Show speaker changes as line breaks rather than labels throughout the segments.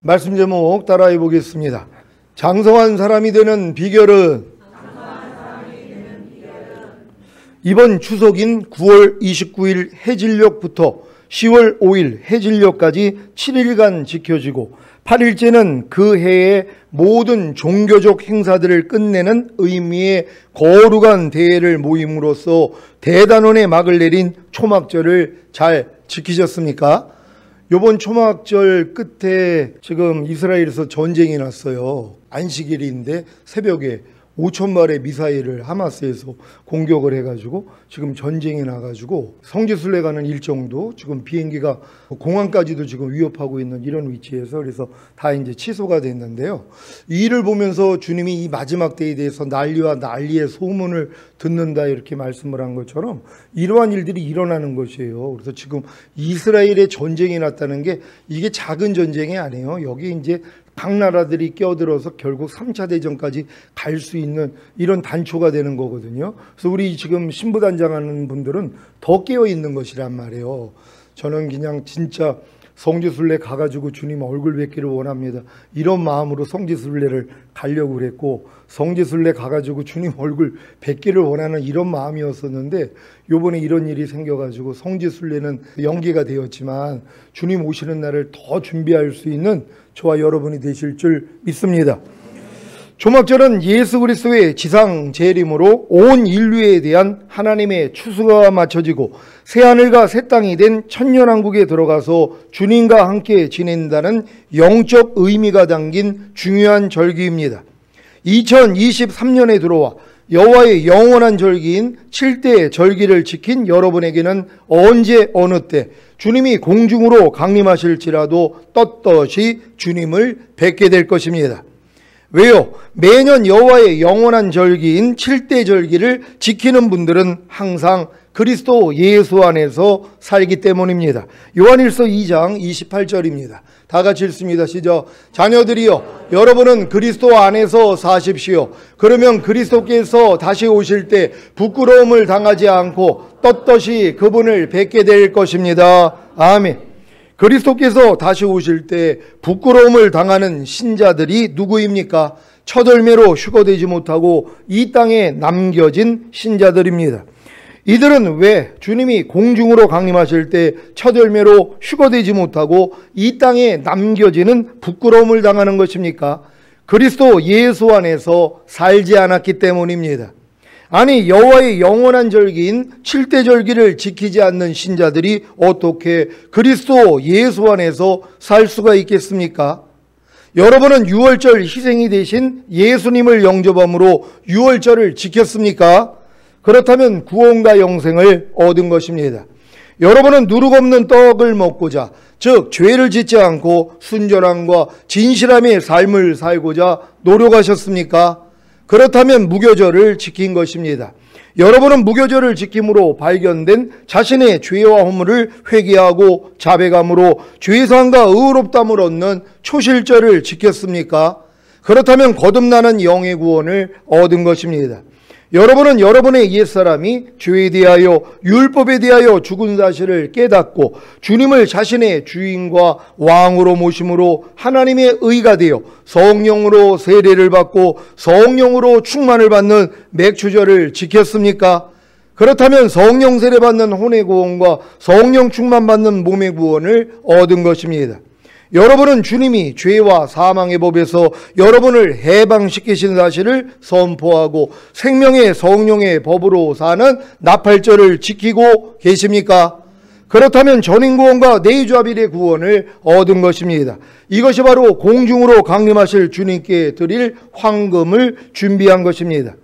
말씀 제목 따라해 보겠습니다. 장성한 사람이 되는 비결은 이번 추석인 9월 29일 해질녘부터 10월 5일 해질녘까지 7일간 지켜지고 8일째는 그 해의 모든 종교적 행사들을 끝내는 의미의 거룩한 대회를 모임으로써 대단원의 막을 내린 초막절을 잘 지키셨습니까? 이번 초막절 끝에 지금 이스라엘에서 전쟁이 났어요. 안식일인데 새벽에 5,000발의 미사일을 하마스에서 공격을 해가지고 지금 전쟁이 나가지고 성지순례 가는 일정도 지금 비행기가 공항까지도 지금 위협하고 있는 이런 위치에서 그래서 다 이제 취소가 됐는데요. 이 일을 보면서 주님이 이 마지막 때에 대해서 난리와 난리의 소문을 듣는다 이렇게 말씀을 한 것처럼 이러한 일들이 일어나는 것이에요. 그래서 지금 이스라엘에 전쟁이 났다는 게 이게 작은 전쟁이 아니에요. 여기 이제 각 나라들이 끼어들어서 결국 3차 대전까지 갈 수 있는 이런 단초가 되는 거거든요. 그래서 우리 지금 신부단장하는 분들은 더 깨어 있는 것이란 말이에요. 저는 그냥 진짜 성지순례 가가지고 주님 얼굴 뵙기를 원합니다. 이런 마음으로 성지순례를 가려고 그랬고 성지순례 가가지고 주님 얼굴 뵙기를 원하는 이런 마음이었었는데 요번에 이런 일이 생겨가지고 성지순례는 연기가 되었지만 주님 오시는 날을 더 준비할 수 있는 저와 여러분이 되실 줄 믿습니다. 초막절은 예수 그리스도의 지상 재림으로 온 인류에 대한 하나님의 추수가 맞춰지고 새하늘과 새 땅이 된 천년왕국에 들어가서 주님과 함께 지낸다는 영적 의미가 담긴 중요한 절기입니다. 2023년에 들어와 여호와의 영원한 절기인 7대 절기를 지킨 여러분에게는 언제 어느 때 주님이 공중으로 강림하실지라도 떳떳이 주님을 뵙게 될 것입니다. 왜요? 매년 여호와의 영원한 절기인 7대 절기를 지키는 분들은 항상 그리스도 예수 안에서 살기 때문입니다. 요한일서 2장 28절입니다. 다 같이 읽습니다. 시작. 자녀들이여 여러분은 그리스도 안에서 사십시오. 그러면 그리스도께서 다시 오실 때 부끄러움을 당하지 않고 떳떳이 그분을 뵙게 될 것입니다. 아멘. 그리스도께서 다시 오실 때 부끄러움을 당하는 신자들이 누구입니까? 첫 열매로 휴거되지 못하고 이 땅에 남겨진 신자들입니다. 이들은 왜 주님이 공중으로 강림하실 때 첫 열매로 휴거되지 못하고 이 땅에 남겨지는 부끄러움을 당하는 것입니까? 그리스도 예수 안에서 살지 않았기 때문입니다. 아니 여호와의 영원한 절기인 7대 절기를 지키지 않는 신자들이 어떻게 그리스도 예수 안에서 살 수가 있겠습니까? 여러분은 유월절 희생이 되신 예수님을 영접함으로 유월절을 지켰습니까? 그렇다면 구원과 영생을 얻은 것입니다. 여러분은 누룩 없는 떡을 먹고자 즉 죄를 짓지 않고 순전함과 진실함의 삶을 살고자 노력하셨습니까? 그렇다면 무교절을 지킨 것입니다. 여러분은 무교절을 지킴으로 발견된 자신의 죄와 허물을 회개하고 자백함으로 죄사함과 의롭다함을 얻는 초실절을 지켰습니까? 그렇다면 거듭나는 영의 구원을 얻은 것입니다. 여러분은 여러분의 옛사람이 죄에 대하여 율법에 대하여 죽은 사실을 깨닫고 주님을 자신의 주인과 왕으로 모심으로 하나님의 의가 되어 성령으로 세례를 받고 성령으로 충만을 받는 맥추절을 지켰습니까? 그렇다면 성령 세례 받는 혼의 구원과 성령 충만 받는 몸의 구원을 얻은 것입니다. 여러분은 주님이 죄와 사망의 법에서 여러분을 해방시키신 사실을 선포하고 생명의 성령의 법으로 사는 나팔절을 지키고 계십니까? 그렇다면 전인구원과 내주합일의 구원을 얻은 것입니다. 이것이 바로 공중으로 강림하실 주님께 드릴 황금을 준비한 것입니다.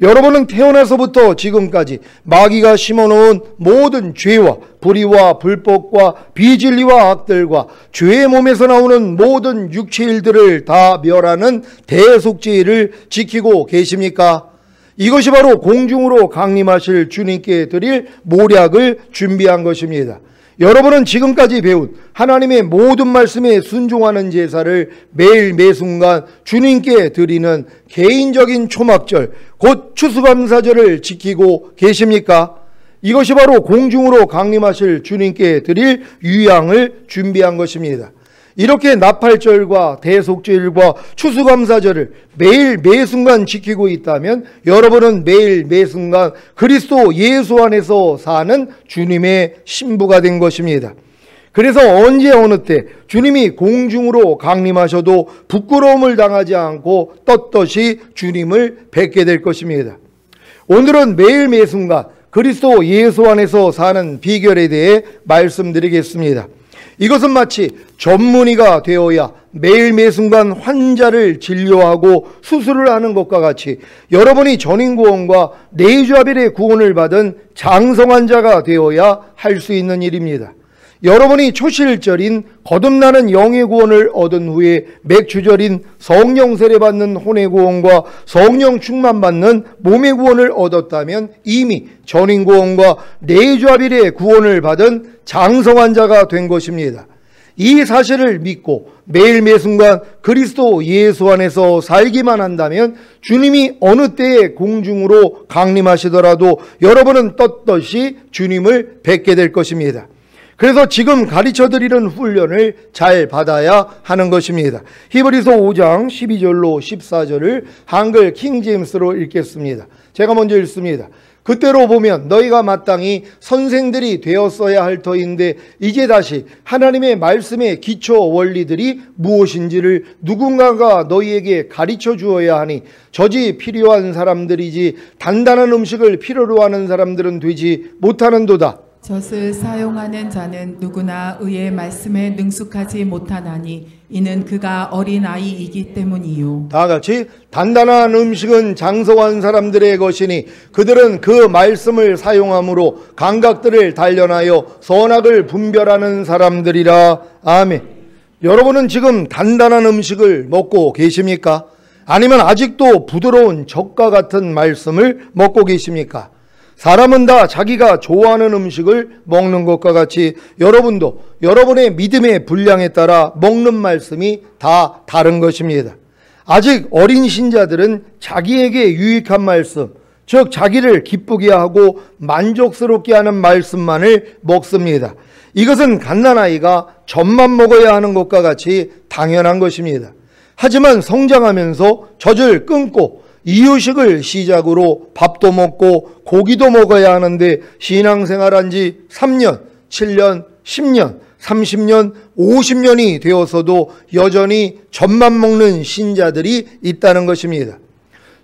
여러분은 태어나서부터 지금까지 마귀가 심어놓은 모든 죄와 불의와 불법과 비진리와 악들과 죄의 몸에서 나오는 모든 육체일들을 다 멸하는 대속죄를 지키고 계십니까? 이것이 바로 공중으로 강림하실 주님께 드릴 모략을 준비한 것입니다. 여러분은 지금까지 배운 하나님의 모든 말씀에 순종하는 제사를 매일 매순간 주님께 드리는 개인적인 초막절, 곧 추수감사절을 지키고 계십니까? 이것이 바로 공중으로 강림하실 주님께 드릴 유향을 준비한 것입니다. 이렇게 나팔절과 대속죄일과 추수감사절을 매일 매순간 지키고 있다면 여러분은 매일 매순간 그리스도 예수 안에서 사는 주님의 신부가 된 것입니다. 그래서 언제 어느 때 주님이 공중으로 강림하셔도 부끄러움을 당하지 않고 떳떳이 주님을 뵙게 될 것입니다. 오늘은 매일 매순간 그리스도 예수 안에서 사는 비결에 대해 말씀드리겠습니다. 이것은 마치 전문의가 되어야 매일 매순간 환자를 진료하고 수술을 하는 것과 같이 여러분이 전인구원과 내주아벨의 구원을 받은 장성환자가 되어야 할 수 있는 일입니다. 여러분이 초실절인 거듭나는 영의 구원을 얻은 후에 맥주절인 성령 세례 받는 혼의 구원과 성령 충만 받는 몸의 구원을 얻었다면 이미 전인 구원과 내주아벨의 구원을 받은 장성한 자가 된 것입니다. 이 사실을 믿고 매일 매순간 그리스도 예수 안에서 살기만 한다면 주님이 어느 때에 공중으로 강림하시더라도 여러분은 떳떳이 주님을 뵙게 될 것입니다. 그래서 지금 가르쳐드리는 훈련을 잘 받아야 하는 것입니다. 히브리서 5장 12절로 14절을 한글 킹제임스로 읽겠습니다. 제가 먼저 읽습니다. 그때로 보면 너희가 마땅히 선생들이 되었어야 할 터인데 이제 다시 하나님의 말씀의 기초 원리들이 무엇인지를 누군가가 너희에게 가르쳐 주어야 하니 젖이 필요한 사람들이지 단단한 음식을 필요로 하는 사람들은 되지 못하는도다.
젖을 사용하는 자는 누구나 의의 말씀에 능숙하지 못하나니 이는 그가 어린아이이기 때문이요.
다 같이 단단한 음식은 장성한 사람들의 것이니 그들은 그 말씀을 사용함으로 감각들을 단련하여 선악을 분별하는 사람들이라. 아멘. 여러분은 지금 단단한 음식을 먹고 계십니까? 아니면 아직도 부드러운 젖과 같은 말씀을 먹고 계십니까? 사람은 다 자기가 좋아하는 음식을 먹는 것과 같이 여러분도 여러분의 믿음의 분량에 따라 먹는 말씀이 다 다른 것입니다. 아직 어린 신자들은 자기에게 유익한 말씀, 즉 자기를 기쁘게 하고 만족스럽게 하는 말씀만을 먹습니다. 이것은 갓난아이가 젖만 먹어야 하는 것과 같이 당연한 것입니다. 하지만 성장하면서 젖을 끊고 이유식을 시작으로 밥도 먹고 고기도 먹어야 하는데 신앙생활한 지 3년, 7년, 10년, 30년, 50년이 되어서도 여전히 젖만 먹는 신자들이 있다는 것입니다.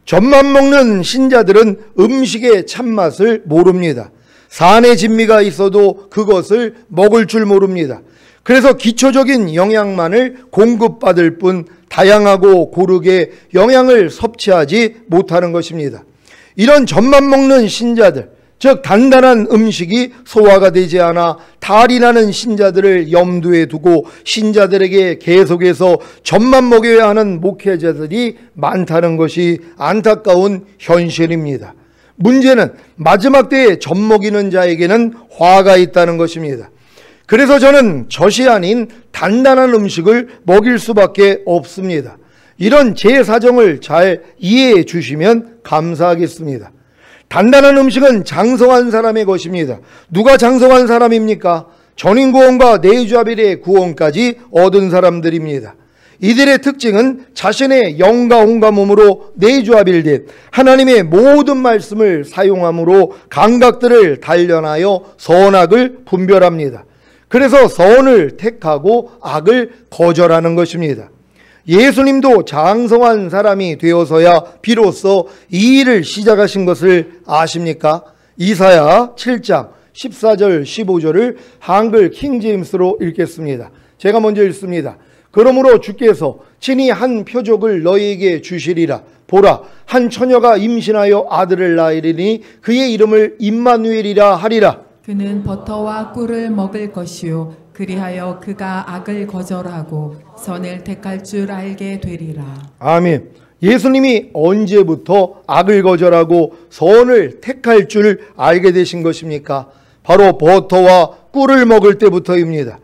젖만 먹는 신자들은 음식의 참맛을 모릅니다. 산의 진미가 있어도 그것을 먹을 줄 모릅니다. 그래서 기초적인 영양만을 공급받을 뿐 다양하고 고르게 영양을 섭취하지 못하는 것입니다. 이런 젖만 먹는 신자들, 즉 단단한 음식이 소화가 되지 않아 탈이 나는 신자들을 염두에 두고 신자들에게 계속해서 젖만 먹여야 하는 목회자들이 많다는 것이 안타까운 현실입니다. 문제는 마지막 때에 젖 먹이는 자에게는 화가 있다는 것입니다. 그래서 저는 젖이 아닌 단단한 음식을 먹일 수밖에 없습니다. 이런 제 사정을 잘 이해해 주시면 감사하겠습니다. 단단한 음식은 장성한 사람의 것입니다. 누가 장성한 사람입니까? 전인구원과 내주아벨의 구원까지 얻은 사람들입니다. 이들의 특징은 자신의 영과 혼과 몸으로 내주아벨된 하나님의 모든 말씀을 사용함으로 감각들을 단련하여 선악을 분별합니다. 그래서 선을 택하고 악을 거절하는 것입니다. 예수님도 장성한 사람이 되어서야 비로소 이 일을 시작하신 것을 아십니까? 이사야 7장 14절 15절을 한글 킹제임스로 읽겠습니다. 제가 먼저 읽습니다. 그러므로 주께서 친히 한 표적을 너희에게 주시리라. 보라, 한 처녀가 임신하여 아들을 낳으리니 그의 이름을 임마누엘이라 하리라.
그는 버터와 꿀을 먹을 것이요 그리하여 그가 악을 거절하고 선을 택할 줄 알게 되리라. 아멘.
예수님이 언제부터 악을 거절하고 선을 택할 줄 알게 되신 것입니까? 바로 버터와 꿀을 먹을 때부터입니다.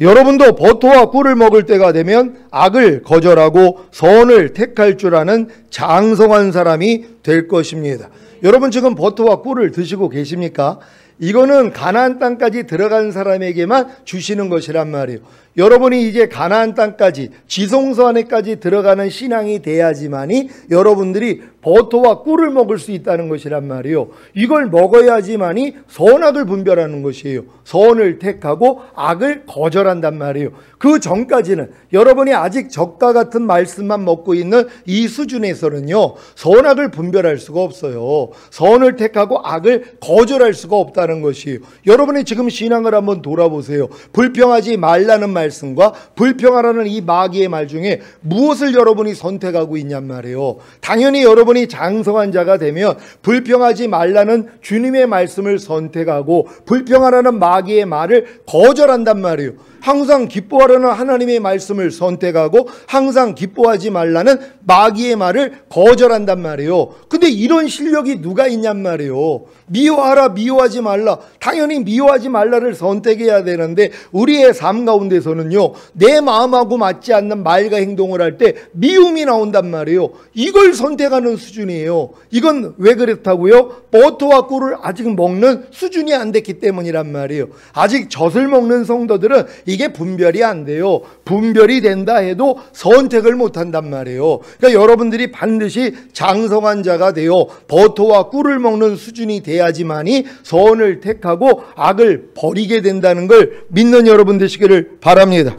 여러분도 버터와 꿀을 먹을 때가 되면 악을 거절하고 선을 택할 줄 아는 장성한 사람이 될 것입니다. 여러분 지금 버터와 꿀을 드시고 계십니까? 이거는 가나안 땅까지 들어간 사람에게만 주시는 것이란 말이에요. 여러분이 이제 가나안 땅까지 지성소 안에까지 들어가는 신앙이 돼야지만이 여러분들이 버터와 꿀을 먹을 수 있다는 것이란 말이에요. 이걸 먹어야지만이 선악을 분별하는 것이에요. 선을 택하고 악을 거절한단 말이에요. 그 전까지는 여러분이 아직 적과 같은 말씀만 먹고 있는 이 수준에서는요, 선악을 분별할 수가 없어요. 선을 택하고 악을 거절할 수가 없다는 것이에요. 여러분이 지금 신앙을 한번 돌아보세요. 불평하지 말라는 말씀과 불평하라는 이 마귀의 말 중에 무엇을 여러분이 선택하고 있냔 말이에요. 당연히 여러분이 장성한 자가 되면 불평하지 말라는 주님의 말씀을 선택하고 불평하라는 마귀의 말을 거절한단 말이에요. 항상 기뻐하라는 하나님의 말씀을 선택하고 항상 기뻐하지 말라는 마귀의 말을 거절한단 말이에요. 근데 이런 실력이 누가 있냔 말이에요. 미워하라, 미워하지 말라. 당연히 미워하지 말라를 선택해야 되는데 우리의 삶 가운데서는요, 내 마음하고 맞지 않는 말과 행동을 할 때 미움이 나온단 말이에요. 이걸 선택하는 수준이에요. 이건 왜 그렇다고요? 버터와 꿀을 아직 먹는 수준이 안 됐기 때문이란 말이에요. 아직 젖을 먹는 성도들은 이게 분별이 안 돼요. 분별이 된다 해도 선택을 못 한단 말이에요. 그러니까 여러분들이 반드시 장성한 자가 되어 버터와 꿀을 먹는 수준이 돼야지만이 선을 택하고 악을 버리게 된다는 걸 믿는 여러분 되시기를 바랍니다.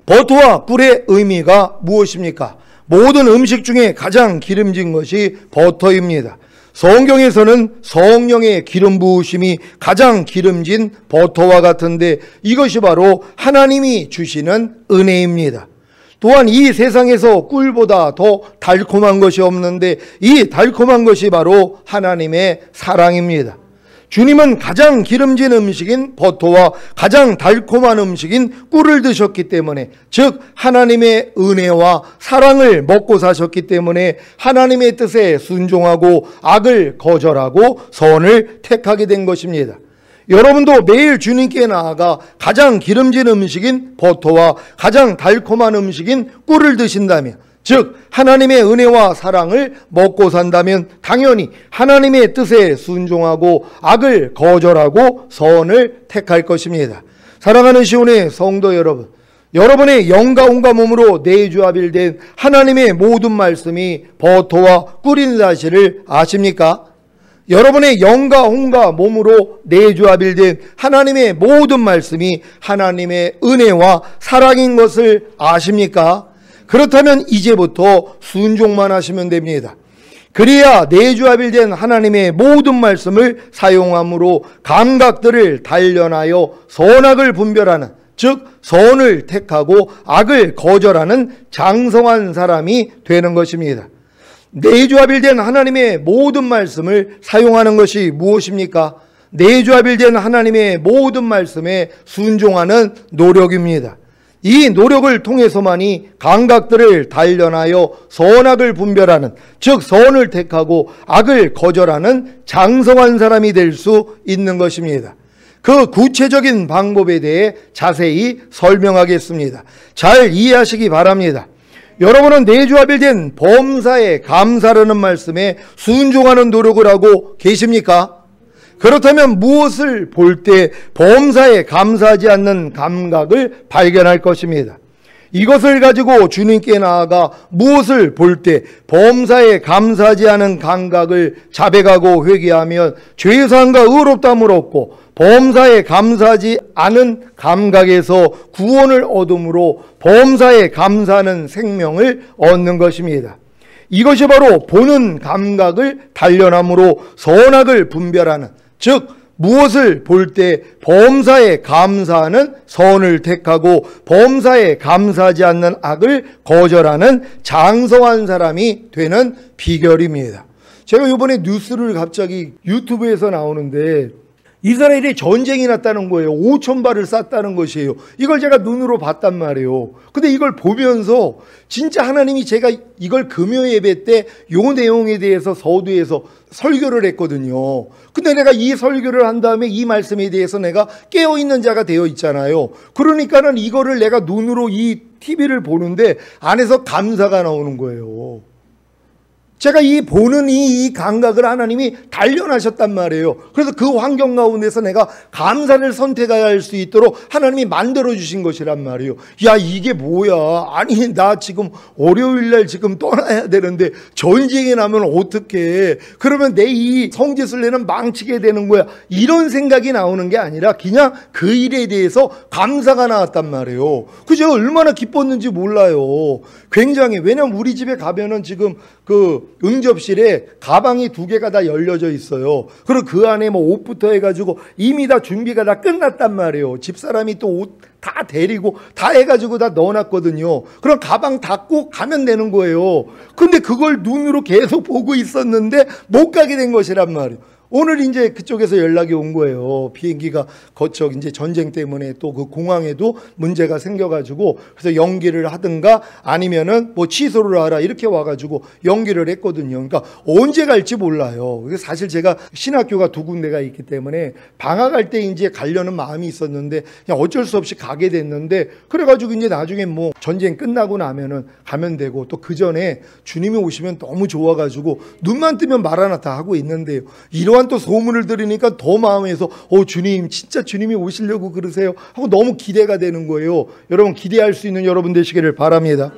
버터와 꿀의 의미가 무엇입니까? 모든 음식 중에 가장 기름진 것이 버터입니다. 성경에서는 성령의 기름 부으심이 가장 기름진 버터와 같은데 이것이 바로 하나님이 주시는 은혜입니다. 또한 이 세상에서 꿀보다 더 달콤한 것이 없는데 이 달콤한 것이 바로 하나님의 사랑입니다. 주님은 가장 기름진 음식인 버터와 가장 달콤한 음식인 꿀을 드셨기 때문에, 즉 하나님의 은혜와 사랑을 먹고 사셨기 때문에 하나님의 뜻에 순종하고 악을 거절하고 선을 택하게 된 것입니다. 여러분도 매일 주님께 나아가 가장 기름진 음식인 버터와 가장 달콤한 음식인 꿀을 드신다면, 즉 하나님의 은혜와 사랑을 먹고 산다면 당연히 하나님의 뜻에 순종하고 악을 거절하고 선을 택할 것입니다. 사랑하는 시온의 성도 여러분, 여러분의 영과 온과 몸으로 내주합일된 하나님의 모든 말씀이 버터와 꿀인 사실을 아십니까? 여러분의 영과 혼과 몸으로 내주합일된 하나님의 모든 말씀이 하나님의 은혜와 사랑인 것을 아십니까? 그렇다면 이제부터 순종만 하시면 됩니다. 그래야 내주합일된 하나님의 모든 말씀을 사용함으로 감각들을 단련하여 선악을 분별하는, 즉 선을 택하고 악을 거절하는 장성한 사람이 되는 것입니다. 내주합일된 하나님의 모든 말씀을 사용하는 것이 무엇입니까? 내주합일된 하나님의 모든 말씀에 순종하는 노력입니다. 이 노력을 통해서만이 감각들을 단련하여 선악을 분별하는, 즉 선을 택하고 악을 거절하는 장성한 사람이 될 수 있는 것입니다. 그 구체적인 방법에 대해 자세히 설명하겠습니다. 잘 이해하시기 바랍니다. 여러분은 내주합일된 범사에 감사라는 말씀에 순종하는 노력을 하고 계십니까? 그렇다면 무엇을 볼 때 범사에 감사하지 않는 감각을 발견할 것입니다. 이것을 가지고 주님께 나아가 무엇을 볼 때 범사에 감사하지 않은 감각을 자백하고 회개하면 죄사함과 의롭다함을 얻고 범사에 감사하지 않은 감각에서 구원을 얻음으로 범사에 감사하는 생명을 얻는 것입니다. 이것이 바로 보는 감각을 단련함으로 선악을 분별하는, 즉 무엇을 볼 때 범사에 감사하는 선을 택하고 범사에 감사하지 않는 악을 거절하는 장성한 사람이 되는 비결입니다. 제가 이번에 뉴스를 갑자기 유튜브에서 나오는데 이스라엘이 전쟁이 났다는 거예요. 5,000발을 쐈다는 것이에요. 이걸 제가 눈으로 봤단 말이에요. 근데 이걸 보면서 진짜 하나님이, 제가 이걸 금요 예배 때 요 내용에 대해서 서두에서 설교를 했거든요. 근데 내가 이 설교를 한 다음에 이 말씀에 대해서 내가 깨어있는 자가 되어 있잖아요. 그러니까는 이거를 내가 눈으로 이 TV를 보는데 안에서 감사가 나오는 거예요. 제가 보는 이 감각을 하나님이 단련하셨단 말이에요. 그래서 그 환경 가운데서 내가 감사를 선택할 수 있도록 하나님이 만들어주신 것이란 말이에요. 야, 이게 뭐야? 아니, 나 지금 월요일날 지금 떠나야 되는데 전쟁이 나면 어떡해? 그러면 내 이 성지순례는 망치게 되는 거야. 이런 생각이 나오는 게 아니라 그냥 그 일에 대해서 감사가 나왔단 말이에요. 그 제가 얼마나 기뻤는지 몰라요. 굉장히. 왜냐면 우리 집에 가면은 지금 그 응접실에 가방이 2개가 다 열려져 있어요. 그리고 그 안에 뭐 옷부터 해가지고 이미 다 준비가 다 끝났단 말이에요. 집사람이 또 옷 다 데리고 다 해가지고 다 넣어놨거든요. 그럼 가방 닫고 가면 되는 거예요. 근데 그걸 눈으로 계속 보고 있었는데 못 가게 된 것이란 말이에요. 오늘 이제 그쪽에서 연락이 온 거예요. 비행기가 거쳐 이제 전쟁 때문에 또 그 공항에도 문제가 생겨가지고 그래서 연기를 하든가 아니면은 뭐 취소를 하라 이렇게 와가지고 연기를 했거든요. 그러니까 언제 갈지 몰라요. 사실 제가 신학교가 2군데가 있기 때문에 방학할 때 이제 가려는 마음이 있었는데 그냥 어쩔 수 없이 가게 됐는데 그래가지고 이제 나중에 뭐 전쟁 끝나고 나면은 가면 되고 또 그 전에 주님이 오시면 너무 좋아가지고 눈만 뜨면 말 하나 다 하고 있는데요. 이러한 또 소문을 들으니까 더 마음에서 주님 진짜 주님이 오시려고 그러세요 하고 너무 기대가 되는 거예요. 여러분 기대할 수 있는 여러분 되시기를 바랍니다.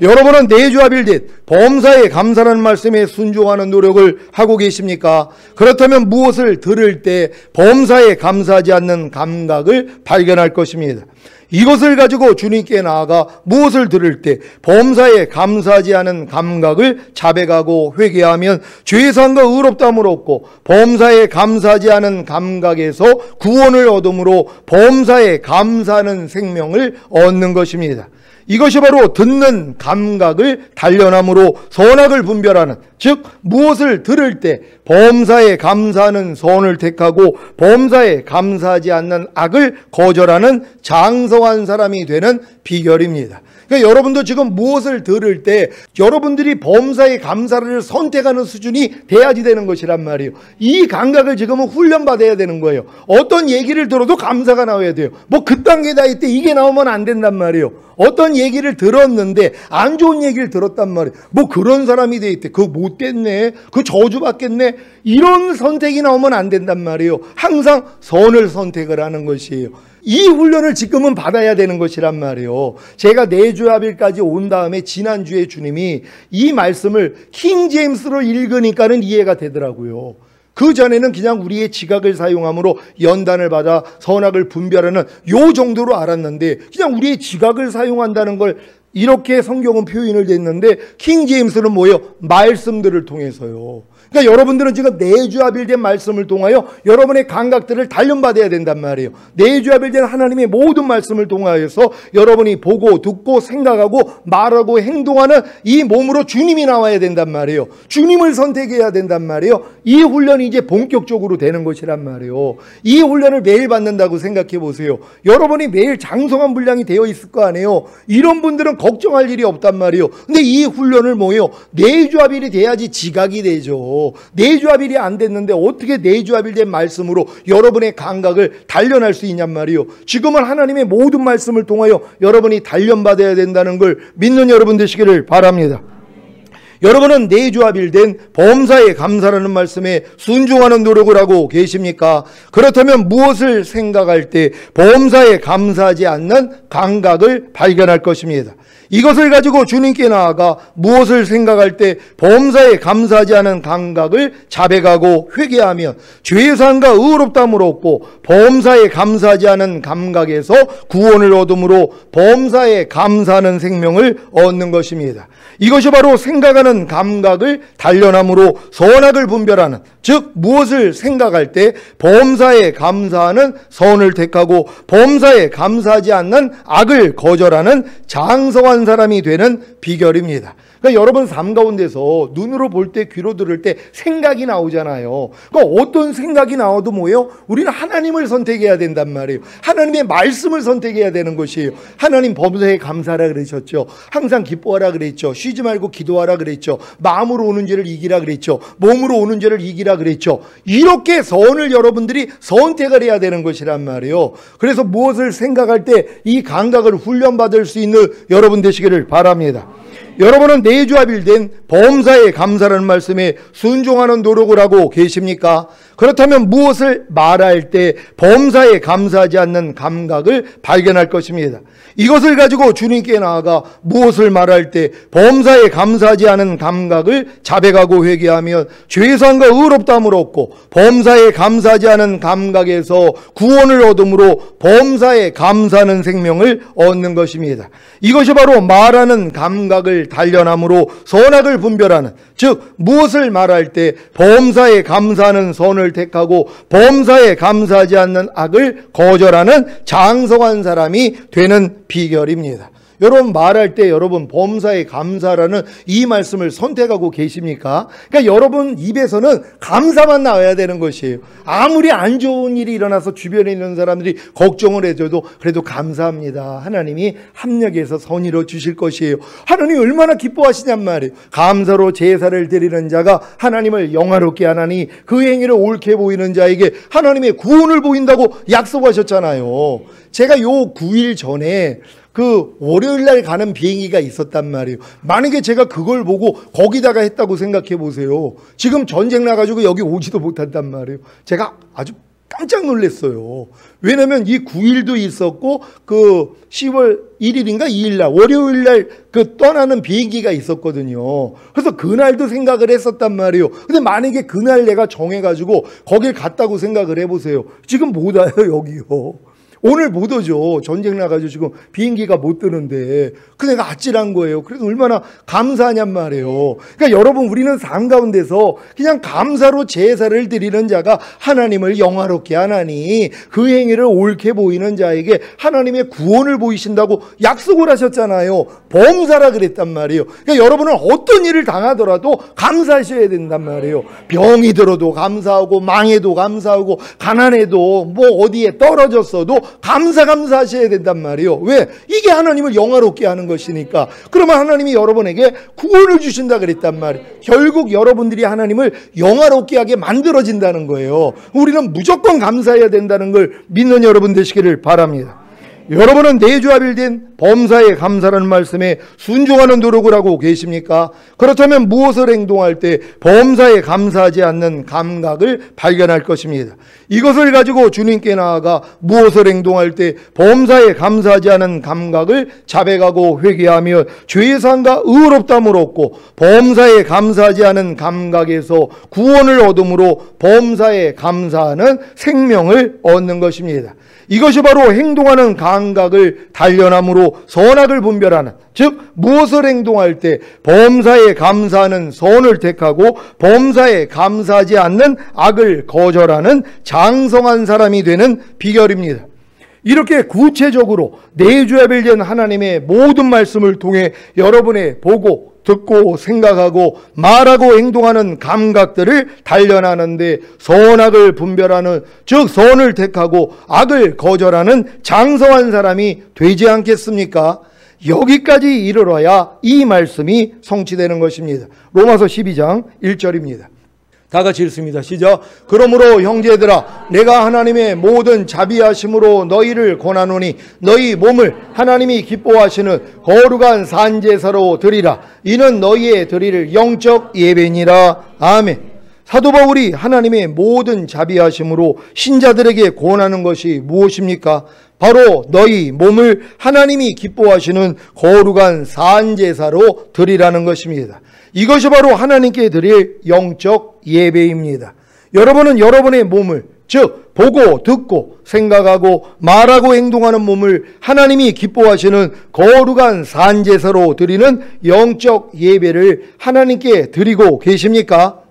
여러분은 내주하빌듯 범사에 감사라는 말씀에 순종하는 노력을 하고 계십니까? 그렇다면 무엇을 들을 때 범사에 감사하지 않는 감각을 발견할 것입니다. 이것을 가지고 주님께 나아가 무엇을 들을 때 범사에 감사하지 않은 감각을 자백하고 회개하면 죄사함과 의롭다함을 얻고 범사에 감사하지 않은 감각에서 구원을 얻음으로 범사에 감사하는 생명을 얻는 것입니다. 이것이 바로 듣는 감각을 단련함으로 선악을 분별하는, 즉 무엇을 들을 때 범사에 감사하는 선을 택하고 범사에 감사하지 않는 악을 거절하는 장성한 사람이 되는 비결입니다. 그러니까 여러분도 지금 무엇을 들을 때 여러분들이 범사에 감사를 선택하는 수준이 돼야지 되는 것이란 말이에요. 이 감각을 지금은 훈련받아야 되는 거예요. 어떤 얘기를 들어도 감사가 나와야 돼요. 뭐 그딴 게 다 있대 이게 나오면 안 된단 말이에요. 어떤 얘기를 들었는데 안 좋은 얘기를 들었단 말이에요. 뭐 그런 사람이 돼 있대. 그거 못됐네. 그 저주받겠네. 이런 선택이 나오면 안 된단 말이에요. 항상 선을 선택을 하는 것이에요. 이 훈련을 지금은 받아야 되는 것이란 말이에요. 제가 내주합일까지 온 다음에 지난주에 주님이 이 말씀을 킹제임스로 읽으니까는 이해가 되더라고요. 그 전에는 그냥 우리의 지각을 사용함으로 연단을 받아 선악을 분별하는 요 정도로 알았는데 그냥 우리의 지각을 사용한다는 걸 이렇게 성경은 표현을 됐는데 킹제임스는 뭐예요? 말씀들을 통해서요. 그러니까 여러분들은 지금 내주합일된 말씀을 통하여 여러분의 감각들을 단련받아야 된단 말이에요. 내주합일된 하나님의 모든 말씀을 통하여서 여러분이 보고 듣고 생각하고 말하고 행동하는 이 몸으로 주님이 나와야 된단 말이에요. 주님을 선택해야 된단 말이에요. 이 훈련이 이제 본격적으로 되는 것이란 말이에요. 이 훈련을 매일 받는다고 생각해 보세요. 여러분이 매일 장성한 분량이 되어 있을 거 아니에요. 이런 분들은 걱정할 일이 없단 말이에요. 근데 이 훈련을 뭐예요? 내주합일이 돼야지 지각이 되죠. 내주합일이 안 됐는데 어떻게 내주합일된 말씀으로 여러분의 감각을 단련할 수 있냔 말이에요. 지금은 하나님의 모든 말씀을 통하여 여러분이 단련받아야 된다는 걸 믿는 여러분 되시기를 바랍니다. 여러분은 내주합일된 범사에 감사라는 말씀에 순종하는 노력을 하고 계십니까? 그렇다면 무엇을 생각할 때 범사에 감사하지 않는 감각을 발견할 것입니다. 이것을 가지고 주님께 나아가 무엇을 생각할 때 범사에 감사하지 않은 감각을 자백하고 회개하면 죄사함과 의롭다함을 얻고 범사에 감사하지 않은 감각에서 구원을 얻음으로 범사에 감사하는 생명을 얻는 것입니다. 이것이 바로 생각하는 감각을 단련함으로 선악을 분별하는, 즉 무엇을 생각할 때 범사에 감사하는 선을 택하고 범사에 감사하지 않는 악을 거절하는 장성한 사람이 되는 비결입니다. 그러니까 여러분 삶 가운데서 눈으로 볼 때 귀로 들을 때 생각이 나오잖아요. 그러니까 어떤 생각이 나와도 뭐예요? 우리는 하나님을 선택해야 된단 말이에요. 하나님의 말씀을 선택해야 되는 것이에요. 하나님 범사에 감사하라 그러셨죠. 항상 기뻐하라 그랬죠. 쉬지 말고 기도하라 그랬죠. 마음으로 오는 죄를 이기라 그랬죠. 몸으로 오는 죄를 이기라 그랬죠. 이렇게 선을 여러분들이 선택을 해야 되는 것이란 말이에요. 그래서 무엇을 생각할 때 이 감각을 훈련받을 수 있는 여러분 되시기를 바랍니다. 여러분은 내주합일된 범사에 감사라는 말씀에 순종하는 노력을 하고 계십니까? 그렇다면 무엇을 말할 때 범사에 감사하지 않는 감각을 발견할 것입니다. 이것을 가지고 주님께 나아가 무엇을 말할 때 범사에 감사하지 않은 감각을 자백하고 회개하면 죄사함과 의롭다함을 얻고, 범사에 감사하지 않은 감각에서 구원을 얻음으로 범사에 감사하는 생명을 얻는 것입니다. 이것이 바로 말하는 감각을 단련함으로 선악을 분별하는, 즉 무엇을 말할 때 범사에 감사하는 선을 택하고 범사에 감사하지 않는 악을 거절하는 장성한 사람이 되는 비결입니다. 여러분, 말할 때 여러분 범사에 감사라는 이 말씀을 선택하고 계십니까? 그러니까 여러분 입에서는 감사만 나와야 되는 것이에요. 아무리 안 좋은 일이 일어나서 주변에 있는 사람들이 걱정을 해줘도 그래도 감사합니다, 하나님이 합력해서 선의로 주실 것이에요. 하나님이 얼마나 기뻐하시냔 말이에요. 감사로 제사를 드리는 자가 하나님을 영화롭게 하나니 그 행위를 옳게 보이는 자에게 하나님의 구원을 보인다고 약속하셨잖아요. 제가 요 9일 전에 그 월요일날 가는 비행기가 있었단 말이에요. 만약에 제가 그걸 보고 거기다가 했다고 생각해 보세요. 지금 전쟁 나가지고 여기 오지도 못한단 말이에요. 제가 아주 깜짝 놀랐어요. 왜냐면 이 9일도 있었고 그 10월 1일인가 2일날 월요일날 그 떠나는 비행기가 있었거든요. 그래서 그날도 생각을 했었단 말이에요. 근데 만약에 그날 내가 정해가지고 거길 갔다고 생각을 해보세요. 지금 못 와요, 여기요. 오늘 못 오죠. 전쟁 나가지고 지금 비행기가 못 뜨는데 그 내가 아찔한 거예요. 그래서 얼마나 감사하냔 말이에요. 그러니까 여러분, 우리는 삶 가운데서 그냥 감사로 제사를 드리는 자가 하나님을 영화롭게 하나니 그 행위를 옳게 보이는 자에게 하나님의 구원을 보이신다고 약속을 하셨잖아요. 범사라 그랬단 말이에요. 그러니까 여러분은 어떤 일을 당하더라도 감사하셔야 된단 말이에요. 병이 들어도 감사하고, 망해도 감사하고, 가난해도 뭐 어디에 떨어졌어도 감사하셔야 된단 말이에요. 왜? 이게 하나님을 영화롭게 하는 것이니까. 그러면 하나님이 여러분에게 구원을 주신다 그랬단 말이에요. 결국 여러분들이 하나님을 영화롭게 하게 만들어진다는 거예요. 우리는 무조건 감사해야 된다는 걸 믿는 여러분 되시기를 바랍니다. 여러분은 내주합일된 범사에 감사라는 말씀에 순종하는 노력을 하고 계십니까? 그렇다면 무엇을 행동할 때 범사에 감사하지 않는 감각을 발견할 것입니다. 이것을 가지고 주님께 나아가 무엇을 행동할 때 범사에 감사하지 않은 감각을 자백하고 회개하며 죄사함과 의롭다함을 얻고, 범사에 감사하지 않은 감각에서 구원을 얻음으로 범사에 감사하는 생명을 얻는 것입니다. 이것이 바로 행동하는 감각을 단련함으로 선악을 분별하는, 즉 무엇을 행동할 때 범사에 감사하는 선을 택하고 범사에 감사하지 않는 악을 거절하는 장성한 사람이 되는 비결입니다. 이렇게 구체적으로 내주합일된 하나님의 모든 말씀을 통해 여러분의 보고 듣고 생각하고 말하고 행동하는 감각들을 단련하는데 선악을 분별하는, 즉 선을 택하고 악을 거절하는 장성한 사람이 되지 않겠습니까? 여기까지 이르러야 이 말씀이 성취되는 것입니다. 로마서 12장 1절입니다. 다 같이 읽습니다. 시작. 그러므로 형제들아, 내가 하나님의 모든 자비하심으로 너희를 권하노니 너희 몸을 하나님이 기뻐하시는 거룩한 산제사로 드리라. 이는 너희의 드릴 영적 예배니라. 아멘. 사도 바울이 하나님의 모든 자비하심으로 신자들에게 권하는 것이 무엇입니까? 바로 너희 몸을 하나님이 기뻐하시는 거룩한 산제사로 드리라는 것입니다. 이것이 바로 하나님께 드릴 영적 예배입니다. 여러분은 여러분의 몸을, 즉 보고 듣고 생각하고 말하고 행동하는 몸을 하나님이 기뻐하시는 거룩한 산제사로 드리는 영적 예배를 하나님께 드리고 계십니까?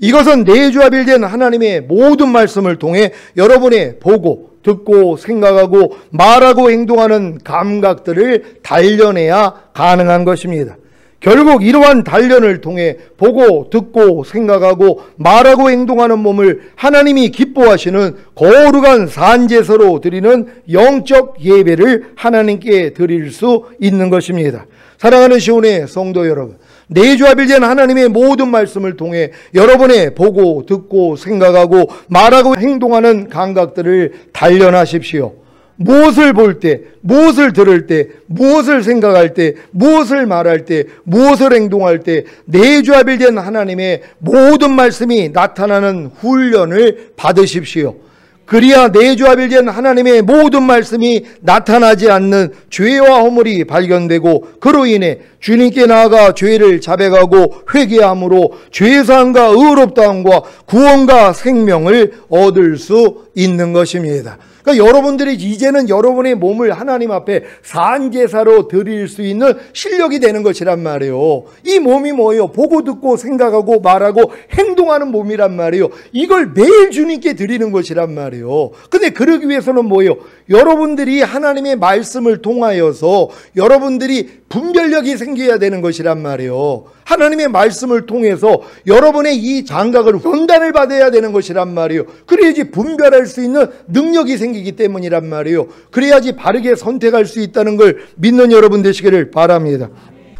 이것은 내주합일된 하나님의 모든 말씀을 통해 여러분의 보고 듣고 생각하고 말하고 행동하는 감각들을 단련해야 가능한 것입니다. 결국 이러한 단련을 통해 보고 듣고 생각하고 말하고 행동하는 몸을 하나님이 기뻐하시는 거룩한 산제사로 드리는 영적 예배를 하나님께 드릴 수 있는 것입니다. 사랑하는 시온의 성도 여러분, 내주합일된 하나님의 모든 말씀을 통해 여러분의 보고 듣고 생각하고 말하고 행동하는 감각들을 단련하십시오. 무엇을 볼 때, 무엇을 들을 때, 무엇을 생각할 때, 무엇을 말할 때, 무엇을 행동할 때 내조합일된 하나님의 모든 말씀이 나타나는 훈련을 받으십시오. 그리야 내조합일된 하나님의 모든 말씀이 나타나지 않는 죄와 허물이 발견되고 그로 인해 주님께 나아가 죄를 자백하고 회개함으로 죄사함과 의롭다함과 구원과 생명을 얻을 수 있는 것입니다. 그러니까 여러분들이 이제는 여러분의 몸을 하나님 앞에 산제사로 드릴 수 있는 실력이 되는 것이란 말이에요. 이 몸이 뭐예요? 보고 듣고 생각하고 말하고 행동하는 몸이란 말이에요. 이걸 매일 주님께 드리는 것이란 말이에요. 근데 그러기 위해서는 뭐예요? 여러분들이 하나님의 말씀을 통하여서 여러분들이 분별력이 생겨야 되는 것이란 말이에요. 하나님의 말씀을 통해서 여러분의 이 장각을 연단을 받아야 되는 것이란 말이에요. 그래야지 분별할 수 있는 능력이 생기기 때문이란 말이에요. 그래야지 바르게 선택할 수 있다는 걸 믿는 여러분 되시기를 바랍니다.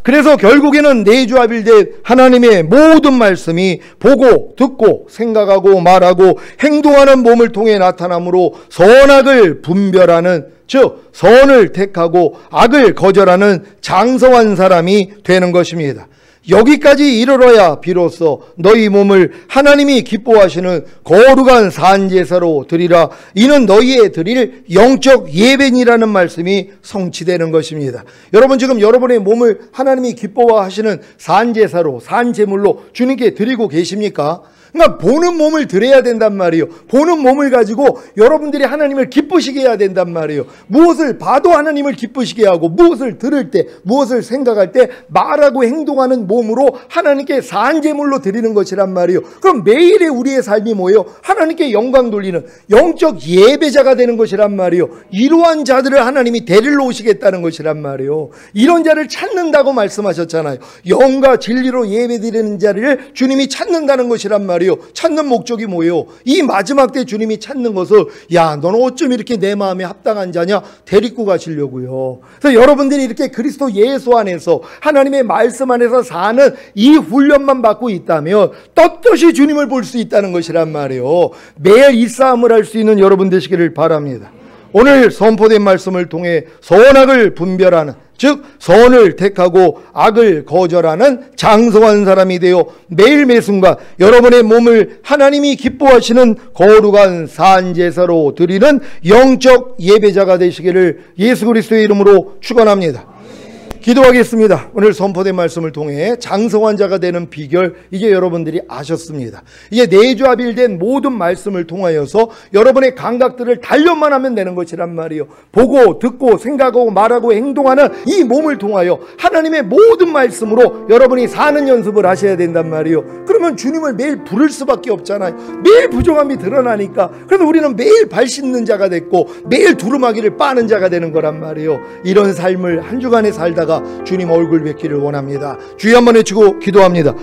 그래서 결국에는 내조합일된 하나님의 모든 말씀이 보고 듣고 생각하고 말하고 행동하는 몸을 통해 나타나므로 선악을 분별하는, 즉 선을 택하고 악을 거절하는 장성한 사람이 되는 것입니다. 여기까지 이르러야 비로소 너희 몸을 하나님이 기뻐하시는 거룩한 산제사로 드리라. 이는 너희의 드릴 영적 예배니라는 말씀이 성취되는 것입니다. 여러분, 지금 여러분의 몸을 하나님이 기뻐하시는 산제사로, 산제물로 주님께 드리고 계십니까? 그러니까 보는 몸을 드려야 된단 말이에요. 보는 몸을 가지고 여러분들이 하나님을 기쁘시게 해야 된단 말이에요. 무엇을 봐도 하나님을 기쁘시게 하고, 무엇을 들을 때, 무엇을 생각할 때 말하고 행동하는 몸으로 하나님께 산제물로 드리는 것이란 말이에요. 그럼 매일의 우리의 삶이 뭐예요? 하나님께 영광 돌리는 영적 예배자가 되는 것이란 말이에요. 이러한 자들을 하나님이 데리러 오시겠다는 것이란 말이에요. 이런 자를 찾는다고 말씀하셨잖아요. 영과 진리로 예배드리는 자를 주님이 찾는다는 것이란 말이에요. 찾는 목적이 뭐예요? 이 마지막 때 주님이 찾는 것을, 야, 너는 어쩜 이렇게 내 마음에 합당한 자냐? 데리고 가시려고요. 그래서 여러분들이 이렇게 그리스도 예수 안에서 하나님의 말씀 안에서 사는 이 훈련만 받고 있다면 떳떳이 주님을 볼 수 있다는 것이란 말이에요. 매일 이 싸움을 할 수 있는 여러분 되시기를 바랍니다. 오늘 선포된 말씀을 통해 선악을 분별하는, 즉 선을 택하고 악을 거절하는 장성한 사람이 되어 매일 매순간 여러분의 몸을 하나님이 기뻐하시는 거룩한 산제사로 드리는 영적 예배자가 되시기를 예수 그리스도의 이름으로 축원합니다. 기도하겠습니다. 오늘 선포된 말씀을 통해 장성한 자가 되는 비결, 이제 여러분들이 아셨습니다. 이제 내조합일된 모든 말씀을 통하여서 여러분의 감각들을 단련만 하면 되는 것이란 말이에요. 보고 듣고 생각하고 말하고 행동하는 이 몸을 통하여 하나님의 모든 말씀으로 여러분이 사는 연습을 하셔야 된단 말이에요. 그러면 주님을 매일 부를 수밖에 없잖아요. 매일 부족함이 드러나니까. 그래서 우리는 매일 발 씻는 자가 됐고 매일 두루마기를 빠는 자가 되는 거란 말이에요. 이런 삶을 한 주간에 살다가 주님 얼굴 뵙기를 원합니다. 주여 한번 외치고 기도합니다.